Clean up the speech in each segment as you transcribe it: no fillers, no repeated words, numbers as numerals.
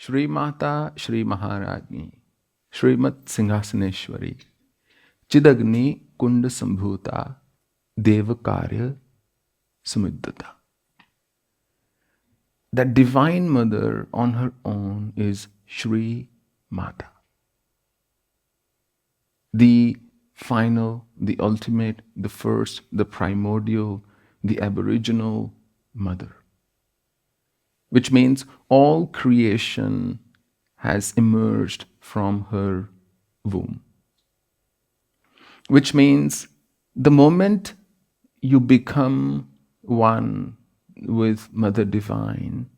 Shri Mata Shri Maharajni Shrimat Singhasaneshwari Chidagni Kunda Sambhuta Devakarya Sumuddata. That divine mother on her own is Shri Mata. The final, the ultimate, the first, the primordial, the aboriginal mother. Which means all creation has emerged from her womb. Which means the moment you become one with Mother Divine,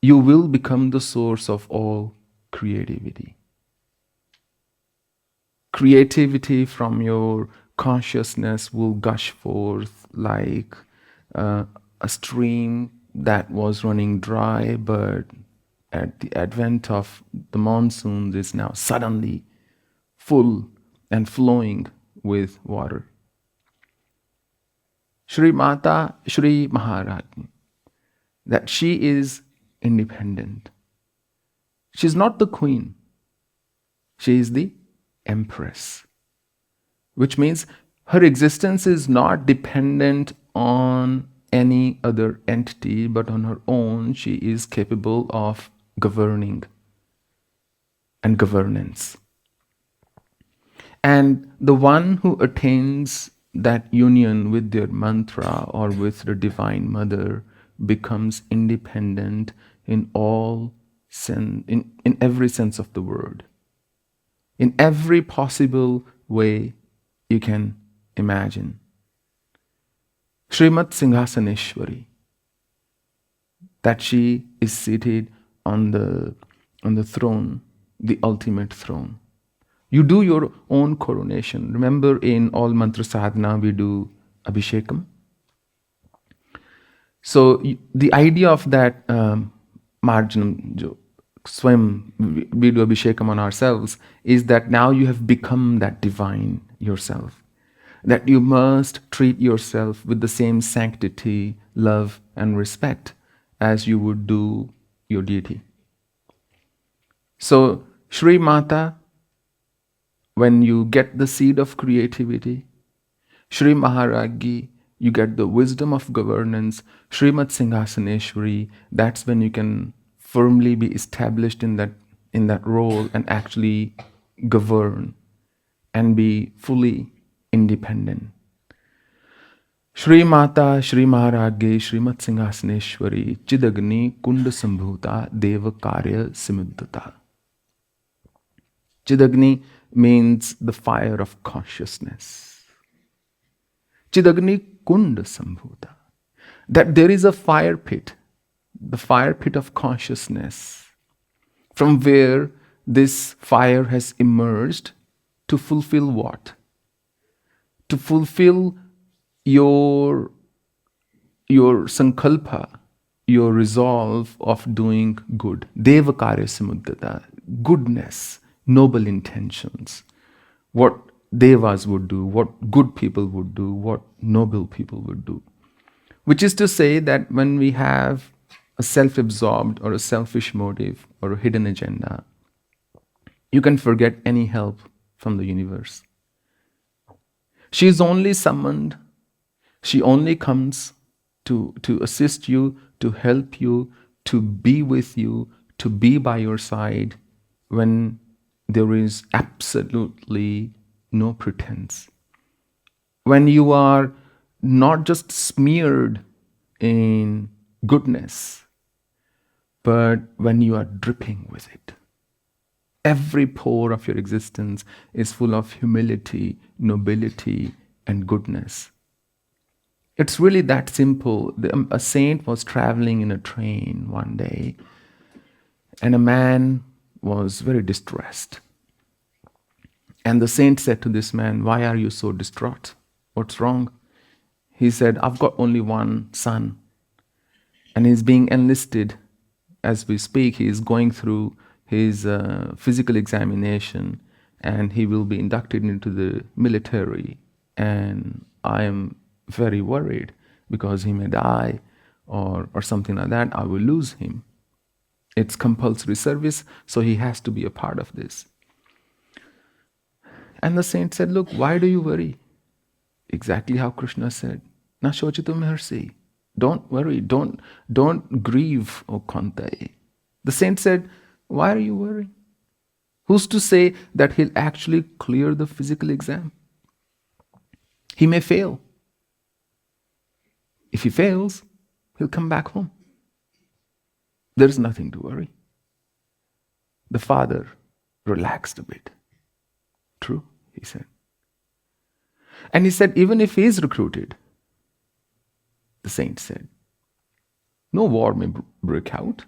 you will become the source of all creativity. Creativity from your consciousness will gush forth like a stream that was running dry, but at the advent of the monsoons is now suddenly full and flowing with water. Shri Mata, Shri Maharajni, that she is independent. She's not the queen. She is the empress. Which means her existence is not dependent on any other entity, but on her own she is capable of governing and governance. And the one who attains that union with their mantra or with the Divine Mother becomes independent in all sense, in every sense of the word. In every possible way you can imagine. Srimat Singhasaneshwari, that she is seated on the throne, the ultimate throne. You do your own coronation. Remember, in all mantra sadhana we do abhishekam. So the idea of that marjanam, swam, we do abhishekam on ourselves, is that now you have become that divine yourself. That you must treat yourself with the same sanctity, love, and respect as you would do your deity. So, Shri Mata, when you get the seed of creativity, Shri Maharajni, you get the wisdom of governance, Srimat Singhasaneshwari, that's when you can firmly be established in that role and actually govern and be fully independent. Shri Mata, Shri Maharajni, Srimat Singhasaneshwari, Chidagni Kunda Sambhuta Deva Karya Simuddata. Chidagni means the fire of consciousness. Chidagni Kunda Sambhuta. That there is a fire pit, the fire pit of consciousness, from where this fire has emerged to fulfill what? To fulfill your sankalpa, your resolve of doing good. Devakarya Simuddata, goodness, noble intentions. What devas would do, what good people would do, what noble people would do. Which is to say that when we have a self-absorbed or a selfish motive or a hidden agenda, you can forget any help from the universe. She is only summoned, she only comes to assist you, to help you, to be with you, to be by your side when there is absolutely no pretense. When you are not just smeared in goodness, but when you are dripping with it. Every pore of your existence is full of humility, nobility, and goodness. It's really that simple. A saint was traveling in a train one day, and a man was very distressed. And the saint said to this man, "Why are you so distraught? What's wrong?" He said, "I've got only one son, and he's being enlisted as we speak. He is going through his physical examination, and he will be inducted into the military. And I am very worried because he may die or something like that. I will lose him." It's compulsory service, so he has to be a part of this. And the saint said, look, why do you worry? Exactly how Krishna said, Na shochitu mercy. Don't worry, don't grieve, O Kantai. The saint said, why are you worrying? Who's to say that he'll actually clear the physical exam? He may fail. If he fails, he'll come back home. There's nothing to worry. The father relaxed a bit. True, he said. And he said, even if he is recruited, the saint said, no war may break out.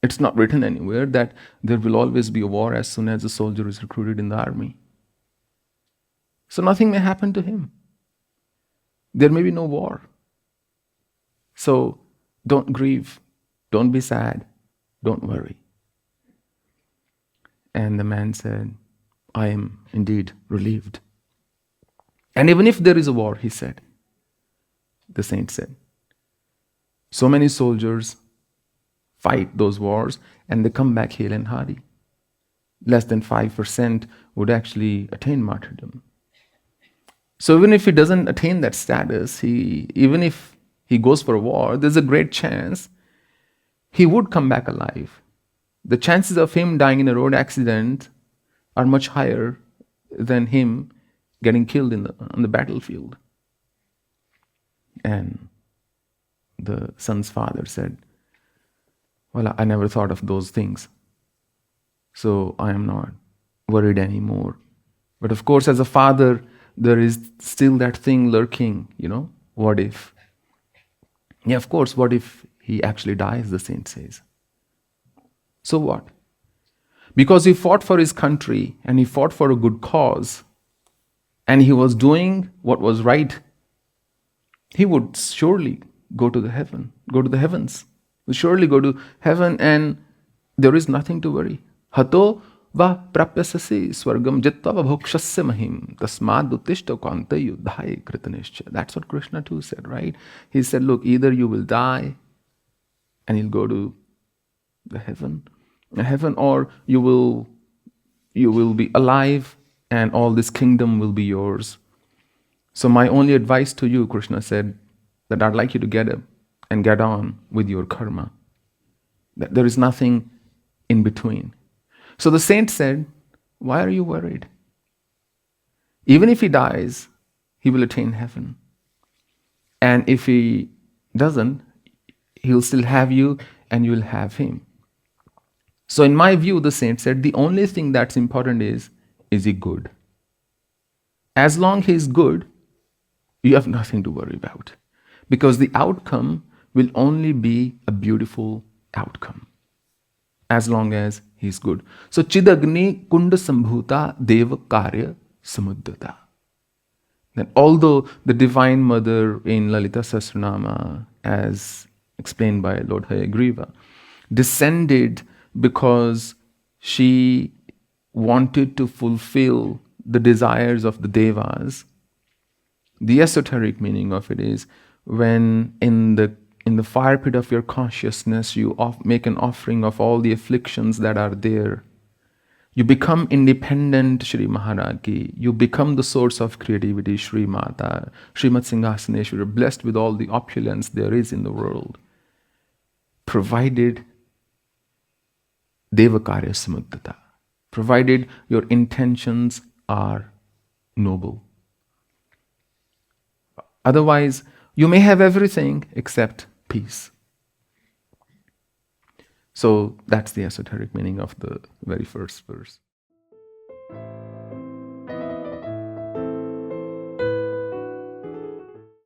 It's not written anywhere that there will always be a war as soon as a soldier is recruited in the army. So nothing may happen to him. There may be no war. So don't grieve, don't be sad, don't worry. And the man said, I am indeed relieved. And even if there is a war, he said, the saint said, so many soldiers fight those wars and they come back hale and hearty. Less than 5% would actually attain martyrdom. So even if he doesn't attain that status, even if he goes for a war, there's a great chance he would come back alive. The chances of him dying in a road accident are much higher than him getting killed on the battlefield. And the son's father said, well, I never thought of those things, so I am not worried anymore. But of course, as a father, there is still that thing lurking, what if? Yeah, of course, what if he actually dies, the saint says. So what? Because he fought for his country and he fought for a good cause and he was doing what was right, he would surely go to the heavens. Will surely go to heaven and there is nothing to worry. Hato va prapyasasi swargam jitta va bhokshasya mahim tasmad uttishta kanta yuddhaya kritanischa. That's what Krishna too said, right? He said, look, either you will die and you'll go to the heaven, or you will be alive and all this kingdom will be yours. So my only advice to you, Krishna said, that I'd like you to get up and get on with your karma. That there is nothing in between. So the saint said, why are you worried? Even if he dies, he will attain heaven. And if he doesn't, he'll still have you and you'll have him. So in my view, the saint said, the only thing that's important is he good? As long he is good, you have nothing to worry about. Because the outcome will only be a beautiful outcome. As long as he is good. So Chidagni Kunda Sambhuta Deva Karya Samuddata. That although the Divine Mother in Lalita Sahasranama, as explained by Lord Hayagriva, descended because she wanted to fulfill the desires of the Devas, the esoteric meaning of it is when in the fire pit of your consciousness you make an offering of all the afflictions that are there, you become independent, Shri Maharaki. You become the source of creativity, Shri Mata, Srimat Singhasaneshwara, blessed with all the opulence there is in the world, provided Devakarya Samuddata, provided your intentions are noble. Otherwise, you may have everything except peace. So that's the esoteric meaning of the very first verse.